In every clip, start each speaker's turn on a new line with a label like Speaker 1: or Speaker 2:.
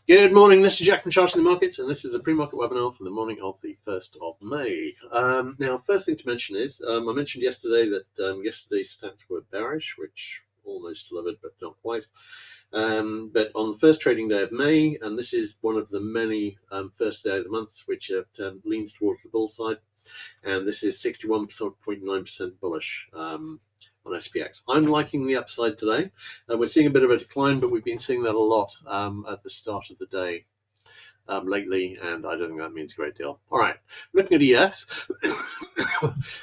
Speaker 1: Good morning, this is Jack from Charting the Markets, and this is the pre-market webinar for the morning of the 1st of May. Now, first thing to mention is, I mentioned yesterday that yesterday's stats were bearish, which almost delivered, but not quite. But on the first trading day of May, and this is one of the many first day of the month which leans towards the bull side, and this is 61.9% bullish on SPX. I'm liking the upside today. We're seeing a bit of a decline, but we've been seeing that a lot at the start of the day lately, and I don't think that means a great deal. All right, looking at ES,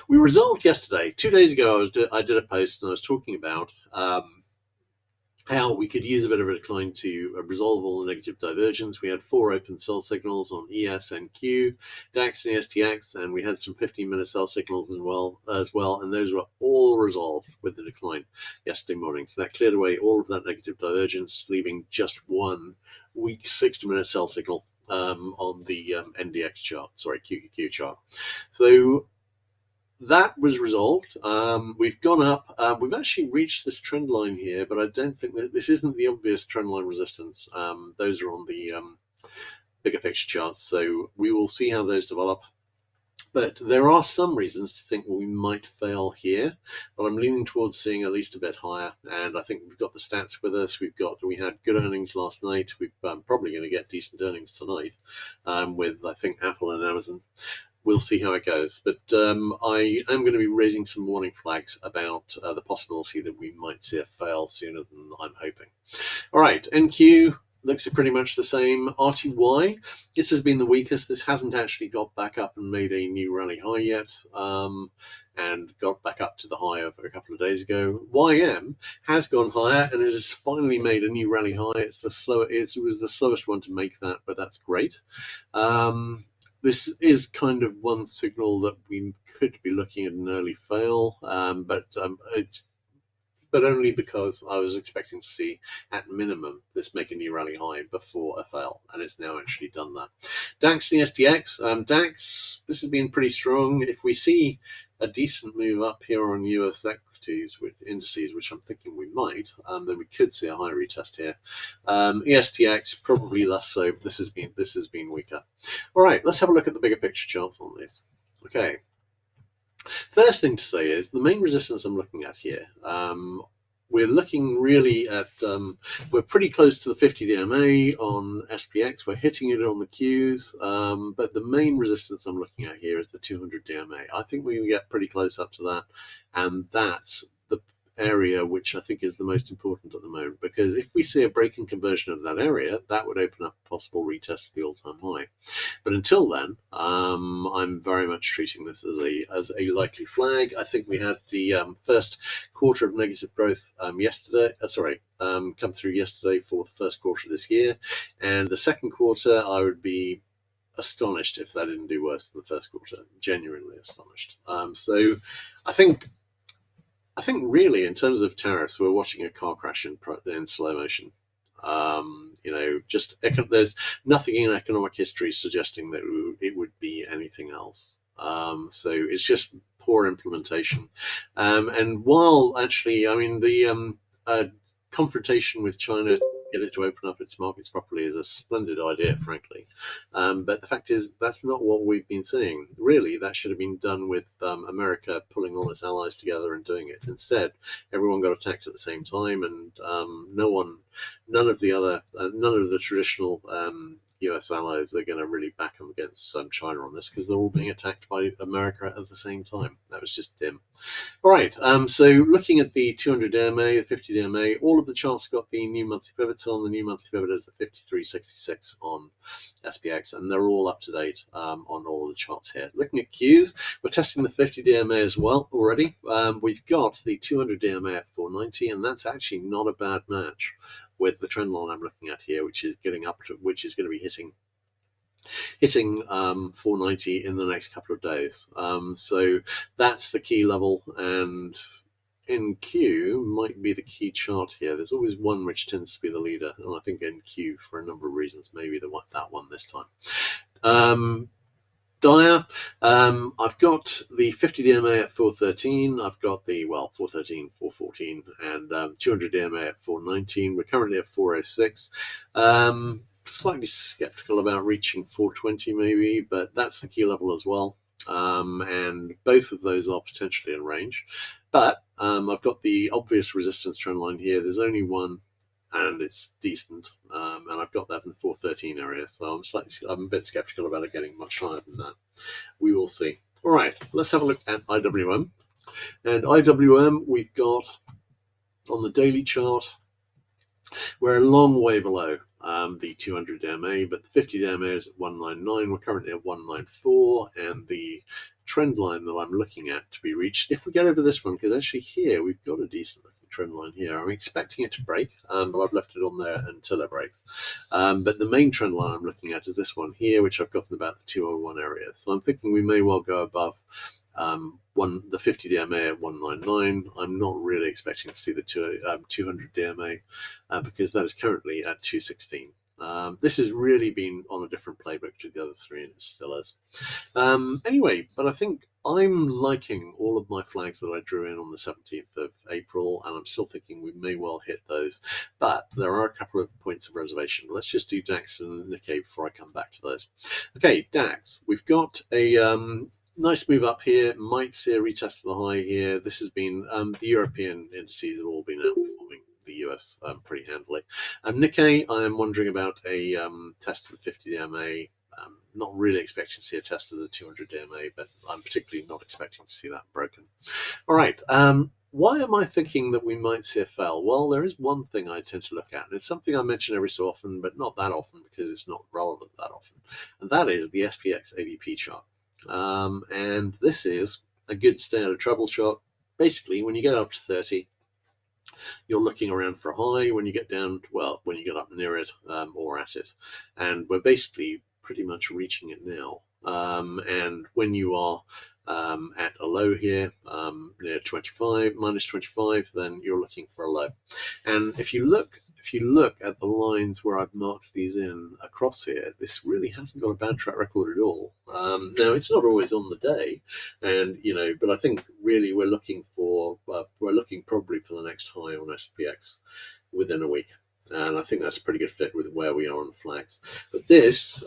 Speaker 1: we resolved yesterday. 2 days ago, I did a post and I was talking about how we could use a bit of a decline to resolve all the negative divergence. We had 4 open sell signals on ES and Q, DAX and STX, and we had some 15-minute sell signals as well, and those were all resolved with the decline yesterday morning. So that cleared away all of that negative divergence, leaving just one weak 60-minute sell signal on the NDX chart, QQQ chart. So that was resolved. We've gone up. We've actually reached this trend line here, but I don't think that this isn't the obvious trend line resistance. Those are on the bigger picture charts, so we will see how those develop. But there are some reasons to think we might fail here, but I'm leaning towards seeing at least a bit higher. And I think we've got the stats with us. We had good earnings last night. We're probably going to get decent earnings tonight with, I think, Apple and Amazon. We'll see how it goes. But I am going to be raising some warning flags about the possibility that we might see a fail sooner than I'm hoping. All right, NQ looks pretty much the same. RTY, this has been the weakest. This hasn't actually got back up and made a new rally high yet, and got back up to the high of a couple of days ago. YM has gone higher, and it has finally made a new rally high. It was the slowest one to make that, but that's great. This is kind of one signal that we could be looking at an early fail, but only because I was expecting to see, at minimum, this make a new rally high before a fail, and it's now actually done that. DAX and STX. DAX, this has been pretty strong. If we see a decent move up here on US equities with indices, which I'm thinking we might, then we could see a high retest here. ESTX, probably less so. This has been weaker. All right, let's have a look at the bigger picture charts on this. Okay. First thing to say is the main resistance I'm looking at here. We're looking really at, we're pretty close to the 50 DMA on SPX. We're hitting it on the Qs, but the main resistance I'm looking at here is the 200 DMA. I think we can get pretty close up to that, and that's the area which I think is the most important at the moment, because if we see a break in conversion of that area, that would open up a possible retest of the all-time high. But until then, I'm very much treating this as a likely flag. I think we had the first quarter of negative growth come through yesterday for the first quarter of this year, and the second quarter I would be astonished if that didn't do worse than the first quarter. Genuinely astonished. So I think really, in terms of tariffs, we're watching a car crash in slow motion. There's nothing in economic history suggesting that it would be anything else. So it's just poor implementation. And while actually, the confrontation with China, get it to open up its markets properly, is a splendid idea, frankly. But the fact is, that's not what we've been seeing. Really, that should have been done with America pulling all its allies together and doing it. Instead, everyone got attacked at the same time, and none of the traditional US allies are going to really back them against China on this, because they're all being attacked by America at the same time. That was just dim. All right, so looking at the 200 DMA, the 50 DMA, all of the charts got the new monthly pivots on. The new monthly pivot is the 53.66 on SPX, and they're all up to date on all of the charts here. Looking at Qs, we're testing the 50 DMA as well already. We've got the 200 DMA at 490, and that's actually not a bad match with the trend line I'm looking at here, which is going to be hitting 490 in the next couple of days. So that's the key level, and NQ might be the key chart here. There's always one which tends to be the leader, and I think NQ, for a number of reasons, maybe that one this time. Dire, I've got the 50 DMA at 413, I've got the 413, 414, and 200 DMA at 419. We're currently at 406. slightly skeptical about reaching 420 maybe, but that's the key level as well. And both of those are potentially in range. But I've got the obvious resistance trend line here. There's only one, and it's decent. And I've got that in the 413 area, so I'm a bit skeptical about it getting much higher than that. We will see. All right, let's have a look at IWM. And IWM, we've got on the daily chart, we're a long way below the 200 DMA, but the 50 DMA is at 199. We're currently at 194, and the trend line that I'm looking at to be reached, if we get over this one, because actually here we've got a decent looking trend line here. I'm expecting it to break, but I've left it on there until it breaks. But the main trend line I'm looking at is this one here, which I've got in about the 201 area. So I'm thinking we may well go above the 50 DMA at 199. I'm not really expecting to see the 200 DMA because that is currently at 216. This has really been on a different playbook to the other three, and it still is. Anyway, but I think I'm liking all of my flags that I drew in on the 17th of April, and I'm still thinking we may well hit those. But there are a couple of points of reservation. Let's just do DAX and Nikkei before I come back to those. Okay, DAX. We've got a nice move up here. Might see a retest of the high here. This has been the European indices have all been outperforming the US pretty handily. Nikkei, I am wondering about a test of the 50 DMA. Not really expecting to see a test of the 200 DMA, but I'm particularly not expecting to see that broken. All right. Why am I thinking that we might see a fell? Well, there is one thing I tend to look at, and it's something I mention every so often, but not that often because it's not relevant that often, and that is the SPX ADP chart. And this is a good stay out of trouble chart. Basically, when you get up to 30, you're looking around for a high. When you get down, well, when you get up near it or at it, and we're basically pretty much reaching it now. And when you are at a low here, near 25, minus 25, then you're looking for a low. And if you look at the lines where I've marked these in across here, this really hasn't got a bad track record at all. Now, it's not always on the day, and but I think really we're looking probably for the next high on SPX within a week. And I think that's a pretty good fit with where we are on the flags. But this,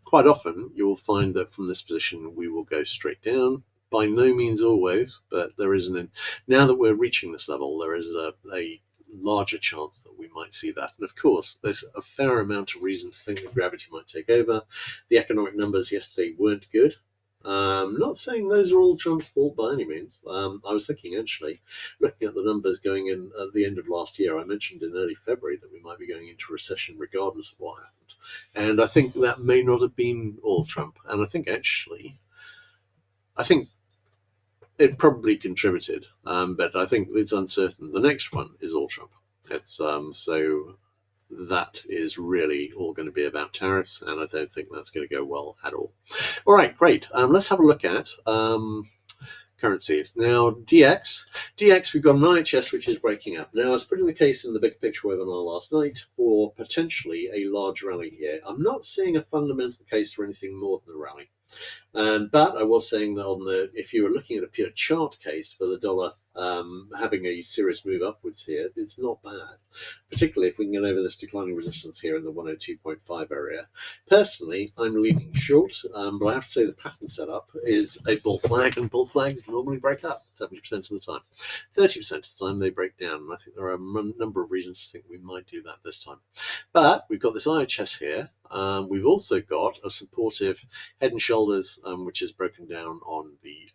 Speaker 1: quite often, you will find that from this position, we will go straight down. By no means always, but there is now that we're reaching this level, there is a larger chance that we might see that. And of course, there's a fair amount of reason to think that gravity might take over. The economic numbers yesterday weren't good. Not saying those are all Trump's fault by any means. I was thinking, actually, looking at the numbers going in at the end of last year, I mentioned in early February that we might be going into recession regardless of what happened. And I think that may not have been all Trump. And I think it probably contributed, but I think it's uncertain. The next one is all Trump. It's so that is really all going to be about tariffs, and I don't think that's going to go well at all. All right, great. Let's have a look at currencies. Now, DX, we've got an IHS which is breaking up. Now, I was putting the case in the big picture webinar last night for potentially a large rally here. I'm not seeing a fundamental case for anything more than a rally. But I was saying that if you were looking at a pure chart case for the dollar having a serious move upwards here, it's not bad, particularly if we can get over this declining resistance here in the 102.5 area. Personally, I'm leaning short, but I have to say the pattern setup is a bull flag, and bull flags normally break up 70% of the time. 30% of the time they break down, and I think there are a number of reasons to think we might do that this time. But we've got this IHS here. We've also got a supportive head and shoulders, which is broken down on the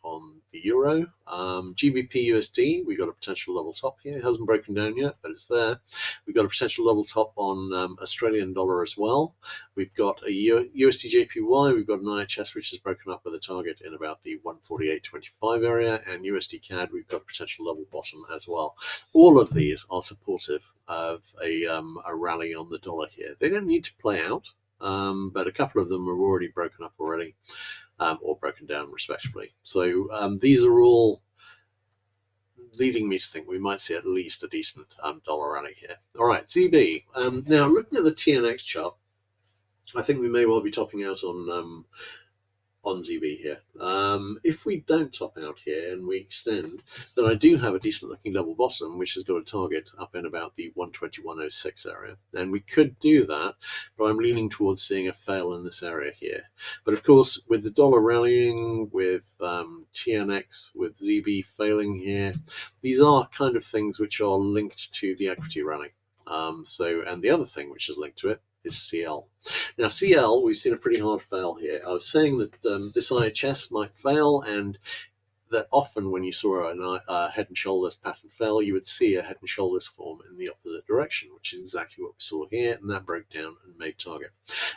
Speaker 1: euro. GBP USD, we've got a potential level top here. It hasn't broken down yet, but it's there. We've got a potential level top on Australian dollar as well. We've got a USD JPY. We've got an IHS which is broken up with a target in about the 148.25 area, and USD CAD, we've got a potential level bottom as well. All of these are supportive of a rally on the dollar here. They don't need to play out. But a couple of them are already broken up already, or broken down respectively. So these are all leading me to think we might see at least a decent dollar rally here. All right, ZB. Now, looking at the TNX chart, I think we may well be topping out on ZB here. If we don't top out here and we extend, then I do have a decent looking double bottom which has got a target up in about the 121.06 area, and we could do that but I'm leaning towards seeing a fail in this area here. But of course, with the dollar rallying, with TNX, with ZB failing here, these are kind of things which are linked to the equity rally. And the other thing which is linked to it is CL. Now, CL, we've seen a pretty hard fail here. I was saying that this IHS might fail, and that often when you saw a head and shoulders pattern fail, you would see a head and shoulders form in the opposite direction, which is exactly what we saw here, and that broke down and made target.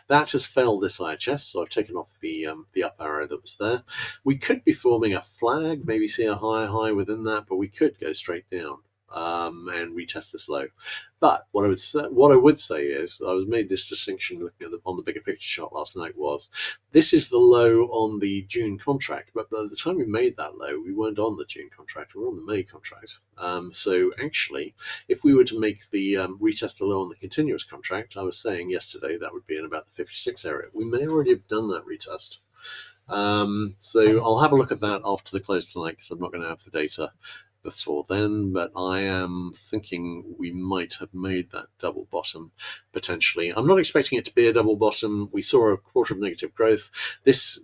Speaker 1: That has failed this IHS, so I've taken off the up arrow that was there. We could be forming a flag, maybe see a higher high within that, but we could go straight down and retest this low. But what I would say is, I was made this distinction looking at on the bigger picture chart last night, was this is the low on the June contract, but by the time we made that low, we weren't on the June contract, we were on the May contract. So actually, if we were to make the retest the low on the continuous contract, I was saying yesterday that would be in about the 56 area. We may already have done that retest. So I'll have a look at that after the close tonight, because I'm not going to have the data before then, but I am thinking we might have made that double bottom potentially. I'm not expecting it to be a double bottom. We saw a quarter of negative growth. This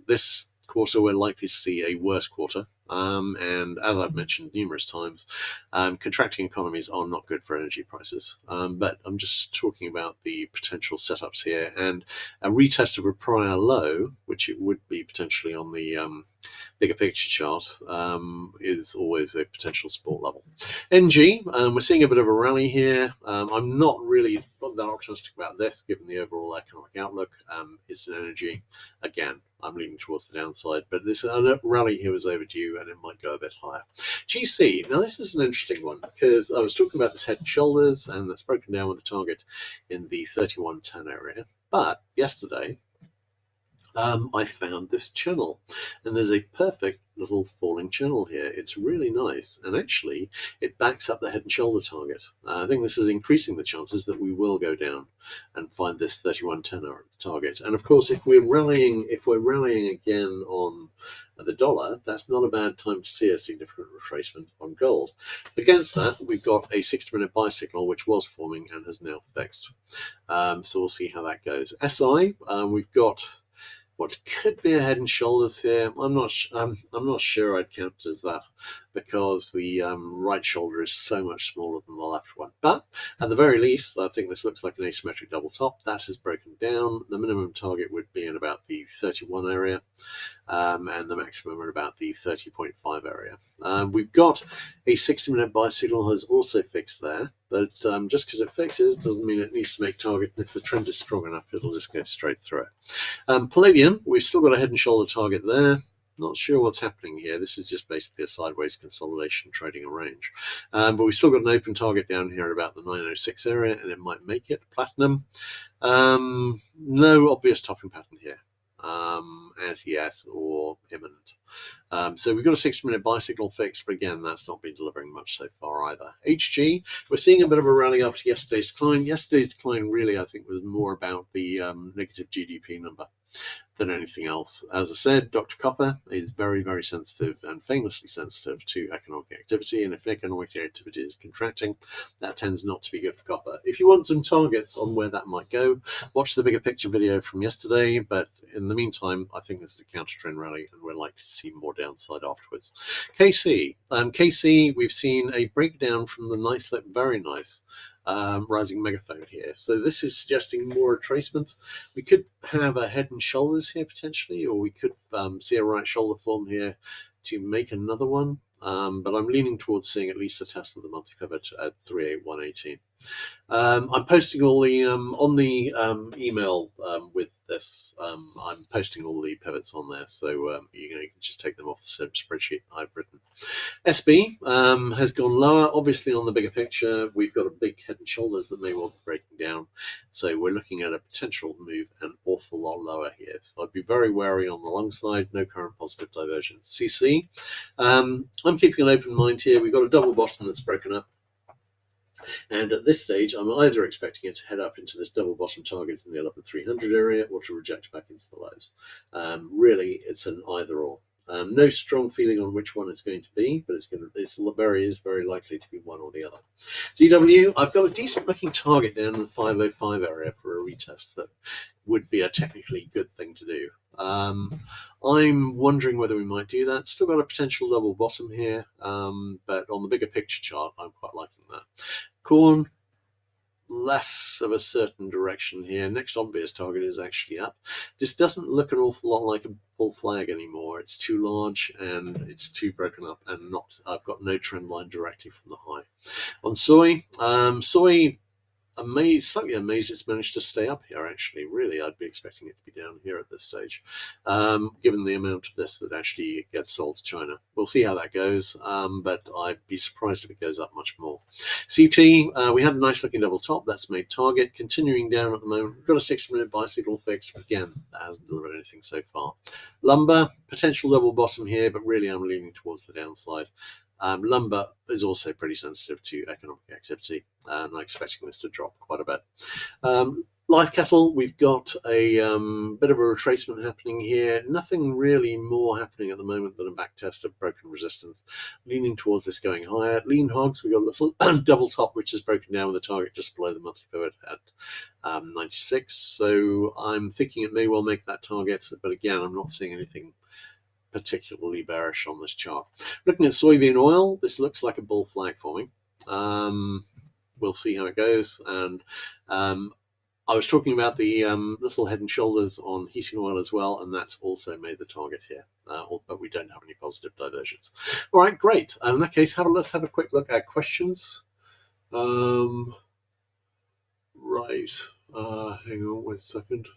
Speaker 1: quarter we're likely to see a worse quarter, and as I've mentioned numerous times, contracting economies are not good for energy prices, but I'm just talking about the potential setups here, and a retest of a prior low, which it would be potentially on the bigger picture chart, is always a potential support level. NG, we're seeing a bit of a rally here. I'm not really that optimistic about this given the overall economic outlook. It's an energy, again, I'm leaning towards the downside, but this rally here was overdue and it might go a bit higher. GC, now this is an interesting one, because I was talking about this head and shoulders, and that's broken down with the target in the 3110 area, but yesterday I found this channel, and there's a perfect little falling channel here. It's really nice, and actually it backs up the head and shoulder target. I think this is increasing the chances that we will go down and find this 3110 target. And of course, if we're rallying again on the dollar, that's not a bad time to see a significant retracement on gold. Against that, we've got a 60-minute buy signal which was forming and has now fixed. So we'll see how that goes. SI, we've got what could be a head and shoulders here. I'm not sure I'd count it as that, because the right shoulder is so much smaller than the left one. But at the very least, I think this looks like an asymmetric double top. That has broken down. The minimum target would be in about the 31 area, and the maximum at about the 30.5 area. We've got a 60-minute buy signal has also fixed there, but just because it fixes doesn't mean it needs to make target. If the trend is strong enough, it'll just go straight through it. Palladium, we've still got a head and shoulder target there. Not sure what's happening here. This is just basically a sideways consolidation trading a range. But we've still got an open target down here at about the 906 area, and it might make it. Platinum, no obvious topping pattern here as yet, or imminent. So we've got a 60-minute buy signal fixed, but again, that's not been delivering much so far either. HG, we're seeing a bit of a rally after yesterday's decline. Yesterday's decline really, I think, was more about the negative GDP number than anything else. As I said, Dr. Copper is very, very sensitive and famously sensitive to economic activity, and if economic activity is contracting, that tends not to be good for copper. If you want some targets on where that might go, watch the bigger picture video from yesterday, but in the meantime, I think this is a counter trend rally, and we're likely to see more downside afterwards. KC, we've seen a breakdown from the nice, very nice rising megaphone here. So this is suggesting more retracement. We could have a head and shoulders here potentially, or we could see a right shoulder form here to make another one. But I'm leaning towards seeing at least a test of the monthly pivot at 38118. I'm posting all the on the email with this. I'm posting all the pivots on there, so you can just take them off the spreadsheet I've written. SB has gone lower. Obviously, on the bigger picture, we've got a big head and shoulders that may well be breaking down. So we're looking at a potential move an awful lot lower here. So I'd be very wary on the long side. No current positive divergence. CC, I'm keeping an open mind here. We've got a double bottom that's broken up. And at this stage, I'm either expecting it to head up into this double bottom target in the 11,300 area, or to reject back into the lows. Really, it's an either or. No strong feeling on which one it's going to be, but it's very likely to be one or the other. ZW, I've got a decent looking target down in the 505 area for a retest that would be a technically good thing to do. I'm wondering whether we might do that. Still got a potential double bottom here, but on the bigger picture chart, I'm quite liking that. Corn, less of a certain direction here. Next obvious target is actually up. This doesn't look an awful lot like a bull flag anymore. It's too large and it's too broken up, and I've got no trend line directly from the high. On soy, slightly amazed it's managed to stay up here, actually. Really, I'd be expecting it to be down here at this stage, given the amount of this that actually gets sold to China. We'll see how that goes, but I'd be surprised if it goes up much more. CT, we had a nice looking double top. That's made target. Continuing down at the moment. We've got a 6-minute buy signal fixed, but again, that hasn't delivered anything so far. Lumber, potential double bottom here, but really I'm leaning towards the downside. Lumber is also pretty sensitive to economic activity, and I'm expecting this to drop quite a bit. Live cattle, we've got a bit of a retracement happening here. Nothing really more happening at the moment than a back test of broken resistance, leaning towards this going higher. Lean hogs, we've got a little double top, which is broken down with a target just below the monthly pivot at 96. So I'm thinking it may well make that target, but again, I'm not seeing anything particularly bearish on this chart. Looking at soybean oil, this looks like a bull flag for me. We'll see how it goes. And I was talking about the little head and shoulders on heating oil as well, and that's also made the target here. But we don't have any positive divergence. All right, great. In that case, let's have a quick look at questions. Right. Hang on 1 second.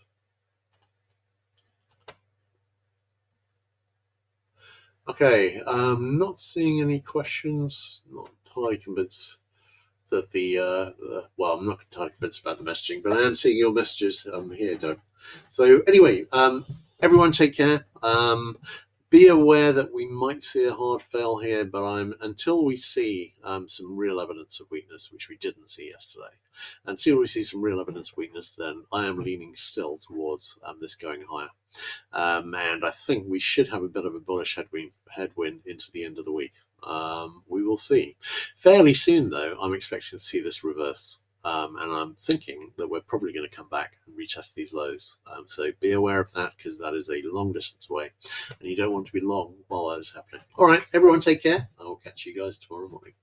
Speaker 1: Okay, not seeing any questions. Not entirely convinced that well, I'm not entirely convinced about the messaging, but I am seeing your messages here, Doug. So anyway, everyone take care. Be aware that we might see a hard fail here, but until we see some real evidence of weakness, which we didn't see yesterday, until we see some real evidence of weakness, then I am leaning still towards this going higher. And I think we should have a bit of a bullish headwind into the end of the week. We will see. Fairly soon, though, I'm expecting to see this reverse. And I'm thinking that we're probably going to come back and retest these lows. So be aware of that, because that is a long distance away, and you don't want to be long while that is happening. All right, everyone take care. I will catch you guys tomorrow morning.